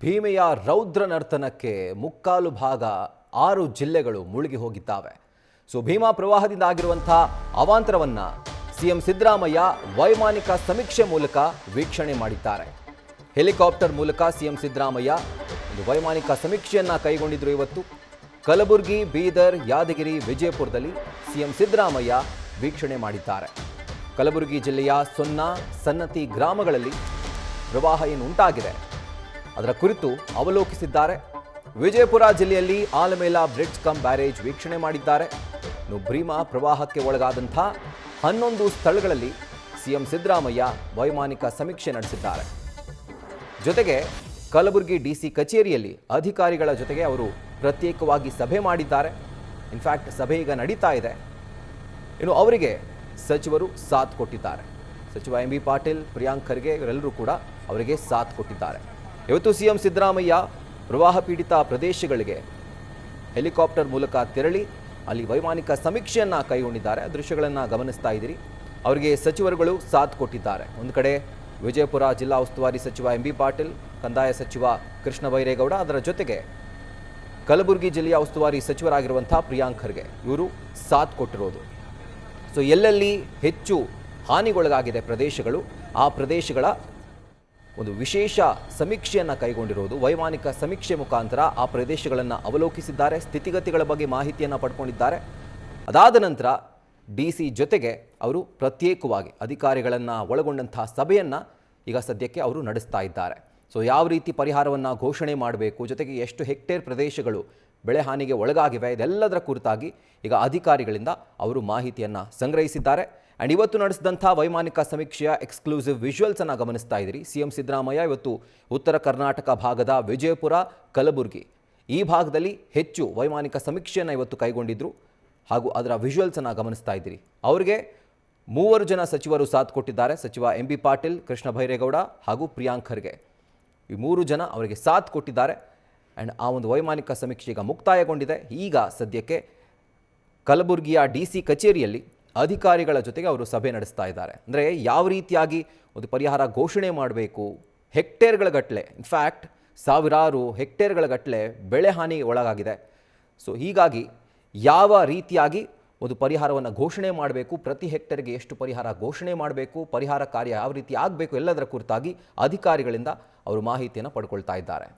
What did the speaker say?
ಭೀಮೆಯ ರೌದ್ರ ನರ್ತನಕ್ಕೆ ಮುಕ್ಕಾಲು ಭಾಗ 6 ಜಿಲ್ಲೆಗಳು ಮುಳುಗಿ ಹೋಗಿದ್ದಾವೆ. ಭೀಮಾ ಪ್ರವಾಹದಿಂದ ಆಗಿರುವಂತಹ ಅವಾಂತರವನ್ನ ಸಿಎಂ ಸಿದ್ದರಾಮಯ್ಯ ವೈಮಾನಿಕ ಸಮೀಕ್ಷೆ ಮೂಲಕ ವೀಕ್ಷಣೆ ಮಾಡಿದ್ದಾರೆ. ಹೆಲಿಕಾಪ್ಟರ್ ಮೂಲಕ ಸಿಎಂ ಸಿದ್ದರಾಮಯ್ಯ ಒಂದು ವೈಮಾನಿಕ ಸಮೀಕ್ಷೆಯನ್ನ ಕೈಗೊಂಡಿದ್ರು. ಇವತ್ತು ಕಲಬುರಗಿ, ಬೀದರ್, ಯಾದಗಿರಿ, ವಿಜಯಪುರದಲ್ಲಿ ಸಿಎಂ ಸಿದ್ದರಾಮಯ್ಯ ವೀಕ್ಷಣೆ ಮಾಡಿದ್ದಾರೆ. ಕಲಬುರಗಿ ಜಿಲ್ಲೆಯ ಸೊನ್ನ, ಸನ್ನತಿ ಗ್ರಾಮಗಳಲ್ಲಿ ಪ್ರವಾಹ ಏನು ಉಂಟಾಗಿದೆ ಅದರ ಕುರಿತು ಅವಲೋಕಿಸಿದ್ದಾರೆ. ವಿಜಯಪುರ ಜಿಲ್ಲೆಯಲ್ಲಿ ಆಲಮೇಲ ಬ್ರಿಡ್ಜ್ ಕಮ್ ಬ್ಯಾರೇಜ್ ವೀಕ್ಷಣೆ ಮಾಡಿದ್ದಾರೆ. ಭೀಮಾ ಪ್ರವಾಹಕ್ಕೆ ಒಳಗಾದಂಥ 11 ಸ್ಥಳಗಳಲ್ಲಿ ಸಿಎಂ ಸಿದ್ದರಾಮಯ್ಯ ವೈಮಾನಿಕ ಸಮೀಕ್ಷೆ ನಡೆಸಿದ್ದಾರೆ. ಜೊತೆಗೆ ಕಲಬುರಗಿ ಡಿಸಿ ಕಚೇರಿಯಲ್ಲಿ ಅಧಿಕಾರಿಗಳ ಜೊತೆಗೆ ಅವರು ಪ್ರತ್ಯೇಕವಾಗಿ ಸಭೆ ಮಾಡಿದ್ದಾರೆ. ಇನ್ಫ್ಯಾಕ್ಟ್ ಸಭೆ ಈಗ ನಡೀತಾ ಇದೆ. ಇನ್ನು ಅವರಿಗೆ ಸಚಿವರು ಸಾಥ್ ಕೊಟ್ಟಿದ್ದಾರೆ. ಸಚಿವ ಎಂ ಬಿ ಪಾಟೀಲ್, ಪ್ರಿಯಾಂಕ್ ಖರ್ಗೆ ಇವರೆಲ್ಲರೂ ಕೂಡ ಅವರಿಗೆ ಸಾಥ್ ಕೊಟ್ಟಿದ್ದಾರೆ. ಇವತ್ತು ಸಿಎಂ ಸಿದ್ದರಾಮಯ್ಯ ಪ್ರವಾಹ ಪೀಡಿತ ಪ್ರದೇಶಗಳಿಗೆ ಹೆಲಿಕಾಪ್ಟರ್ ಮೂಲಕ ತೆರಳಿ ಅಲ್ಲಿ ವೈಮಾನಿಕ ಸಮೀಕ್ಷೆಯನ್ನು ಕೈಗೊಂಡಿದ್ದಾರೆ. ದೃಶ್ಯಗಳನ್ನು ಗಮನಿಸ್ತಾ ಇದ್ದೀರಿ. ಅವರಿಗೆ ಸಚಿವರುಗಳು ಸಾಥ್ ಕೊಟ್ಟಿದ್ದಾರೆ. ಒಂದು ಕಡೆ ವಿಜಯಪುರ ಜಿಲ್ಲಾ ಉಸ್ತುವಾರಿ ಸಚಿವ ಎಂ ಬಿ ಪಾಟೀಲ್, ಕಂದಾಯ ಸಚಿವ ಕೃಷ್ಣ ಬೈರೇಗೌಡ, ಅದರ ಜೊತೆಗೆ ಕಲಬುರಗಿ ಜಿಲ್ಲೆಯ ಉಸ್ತುವಾರಿ ಸಚಿವರಾಗಿರುವಂಥ ಪ್ರಿಯಾಂಕ್ ಖರ್ಗೆ ಇವರು ಸಾಥ್ ಕೊಟ್ಟಿರೋದು. ಎಲ್ಲೆಲ್ಲಿ ಹೆಚ್ಚು ಹಾನಿಗೊಳಗಾಗಿದೆ ಪ್ರದೇಶಗಳು, ಆ ಪ್ರದೇಶಗಳ ಒಂದು ವಿಶೇಷ ಸಮೀಕ್ಷೆಯನ್ನು ಕೈಗೊಂಡಿರೋದು. ವೈಮಾನಿಕ ಸಮೀಕ್ಷೆ ಮುಖಾಂತರ ಆ ಪ್ರದೇಶಗಳನ್ನು ಅವಲೋಕಿಸಿದ್ದಾರೆ. ಸ್ಥಿತಿಗತಿಗಳ ಬಗ್ಗೆ ಮಾಹಿತಿಯನ್ನು ಪಡ್ಕೊಂಡಿದ್ದಾರೆ. ಅದಾದ ನಂತರ ಡಿಸಿ ಜೊತೆಗೆ ಅವರು ಪ್ರತ್ಯೇಕವಾಗಿ ಅಧಿಕಾರಿಗಳನ್ನು ಒಳಗೊಂಡಂತಹ ಸಭೆಯನ್ನು ಈಗ ಸದ್ಯಕ್ಕೆ ಅವರು ನಡೆಸ್ತಾ ಇದ್ದಾರೆ. ಯಾವ ರೀತಿ ಪರಿಹಾರವನ್ನು ಘೋಷಣೆ ಮಾಡಬೇಕು, ಜೊತೆಗೆ ಎಷ್ಟು ಹೆಕ್ಟೇರ್ ಪ್ರದೇಶಗಳು ಬೆಳೆ ಹಾನಿಗೆ ಒಳಗಾಗಿವೆ, ಇದೆಲ್ಲದರ ಕುರಿತಾಗಿ ಈಗ ಅಧಿಕಾರಿಗಳಿಂದ ಅವರು ಮಾಹಿತಿಯನ್ನು ಸಂಗ್ರಹಿಸಿದ್ದಾರೆ. ಆ್ಯಂಡ್ ಇವತ್ತು ನಡೆಸಿದಂಥ ವೈಮಾನಿಕ ಸಮೀಕ್ಷೆಯ ಎಕ್ಸ್ಕ್ಲೂಸಿವ್ ವಿಜುವಲ್ಸನ್ನು ಗಮನಿಸ್ತಾ ಇದ್ದೀರಿ. ಸಿಎಂ ಸಿದ್ದರಾಮಯ್ಯ ಇವತ್ತು ಉತ್ತರ ಕರ್ನಾಟಕ ಭಾಗದ ವಿಜಯಪುರ, ಕಲಬುರಗಿ ಈ ಭಾಗದಲ್ಲಿ ಹೆಚ್ಚು ವೈಮಾನಿಕ ಸಮೀಕ್ಷೆಯನ್ನು ಇವತ್ತು ಕೈಗೊಂಡಿದ್ರು. ಹಾಗೂ ಅದರ ವಿಜುವಲ್ಸನ್ನು ಗಮನಿಸ್ತಾ ಇದ್ದೀರಿ. ಅವರಿಗೆ 3 ಜನ ಸಚಿವರು ಸಾಥ್ ಕೊಟ್ಟಿದ್ದಾರೆ. ಸಚಿವ ಎಂ ಬಿ ಪಾಟೀಲ್, ಕೃಷ್ಣ ಬೈರೇಗೌಡ ಹಾಗೂ ಪ್ರಿಯಾಂಕ್ ಖರ್ಗೆ ಈ 3 ಜನ ಅವರಿಗೆ ಸಾಥ್ ಕೊಟ್ಟಿದ್ದಾರೆ. ಆ್ಯಂಡ್ ಆ ಒಂದು ವೈಮಾನಿಕ ಸಮೀಕ್ಷೆ ಈಗ ಮುಕ್ತಾಯಗೊಂಡಿದೆ. ಈಗ ಸದ್ಯಕ್ಕೆ ಕಲಬುರಗಿಯ ಡಿಸಿ ಕಚೇರಿಯಲ್ಲಿ ಅಧಿಕಾರಿಗಳ ಜೊತೆಗೆ ಅವರು ಸಭೆ ನಡೆಸ್ತಾ ಇದ್ದಾರೆ. ಅಂದರೆ ಯಾವ ರೀತಿಯಾಗಿ ಒಂದು ಪರಿಹಾರ ಘೋಷಣೆ ಮಾಡಬೇಕು, ಹೆಕ್ಟೇರ್ಗಳ ಗಟ್ಟಲೆ, ಇನ್ಫ್ಯಾಕ್ಟ್ ಸಾವಿರಾರು ಹೆಕ್ಟೇರ್ಗಳ ಗಟ್ಟಲೆ ಬೆಳೆ ಹಾನಿ ಒಳಗಾಗಿದೆ. ಹೀಗಾಗಿ ಯಾವ ರೀತಿಯಾಗಿ ಒಂದು ಪರಿಹಾರವನ್ನು ಘೋಷಣೆ ಮಾಡಬೇಕು, ಪ್ರತಿ ಹೆಕ್ಟೇರ್ಗೆ ಎಷ್ಟು ಪರಿಹಾರ ಘೋಷಣೆ ಮಾಡಬೇಕು, ಪರಿಹಾರ ಕಾರ್ಯ ಯಾವ ರೀತಿ ಆಗಬೇಕು, ಎಲ್ಲದರ ಕುರಿತಾಗಿ ಅಧಿಕಾರಿಗಳಿಂದ ಅವರು ಮಾಹಿತಿಯನ್ನು ಪಡ್ಕೊಳ್ತಾ ಇದ್ದಾರೆ.